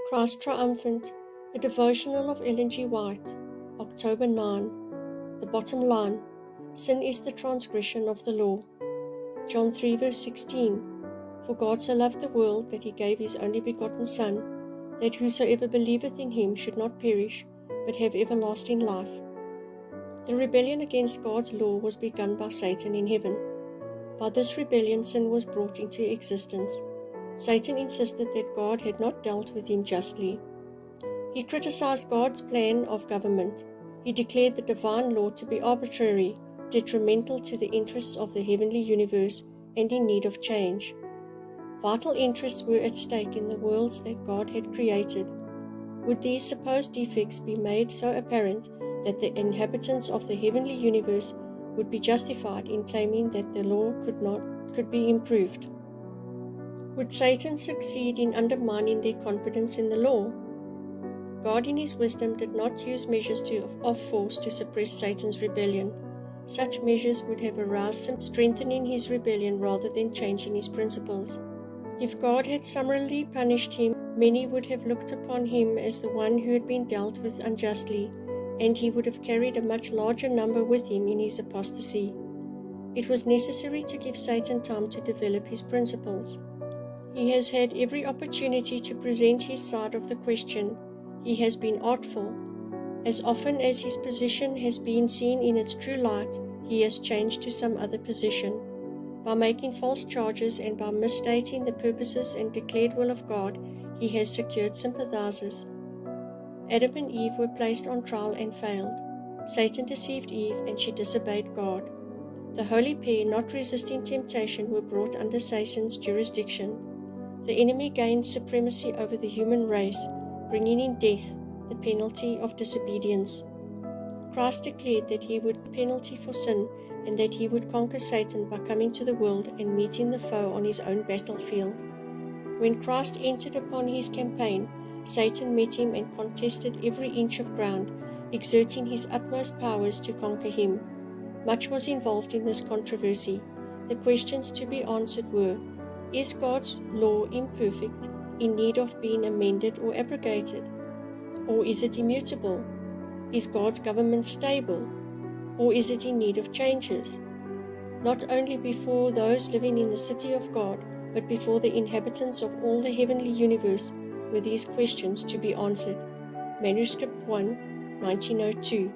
Christ Triumphant, a devotional of Ellen G. White, October 9. The bottom line: sin is the transgression of the law. John 3 verse 16. For God so loved the world that he gave his only begotten Son, that whosoever believeth in him should not perish, but have everlasting life. The rebellion against God's law was begun by Satan in heaven. By this rebellion sin was brought into existence. Satan insisted that God had not dealt with him justly. He criticized God's plan of government. He declared the divine law to be arbitrary, detrimental to the interests of the heavenly universe, and in need of change. Vital interests were at stake in the worlds that God had created. Would these supposed defects be made so apparent that the inhabitants of the heavenly universe would be justified in claiming that the law could be improved? Would Satan succeed in undermining their confidence in the law? God in his wisdom did not use measures of force to suppress Satan's rebellion. Such measures would have aroused him, strengthening his rebellion rather than changing his principles. If God had summarily punished him, many would have looked upon him as the one who had been dealt with unjustly, and he would have carried a much larger number with him in his apostasy. It was necessary to give Satan time to develop his principles. He has had every opportunity to present his side of the question. He has been artful. As often as his position has been seen in its true light, he has changed to some other position. By making false charges and by misstating the purposes and declared will of God, he has secured sympathizers. Adam and Eve were placed on trial and failed. Satan deceived Eve and she disobeyed God. The holy pair, not resisting temptation, were brought under Satan's jurisdiction. The enemy gained supremacy over the human race, bringing in death, the penalty of disobedience. Christ declared that he would pay penalty for sin and that he would conquer Satan by coming to the world and meeting the foe on his own battlefield. When Christ entered upon his campaign, Satan met him and contested every inch of ground, exerting his utmost powers to conquer him. Much was involved in this controversy. The questions to be answered were: is God's law imperfect, in need of being amended or abrogated? Or is it immutable? Is God's government stable? Or is it in need of changes? Not only before those living in the city of God, but before the inhabitants of all the heavenly universe were these questions to be answered. Manuscript 1, 1902.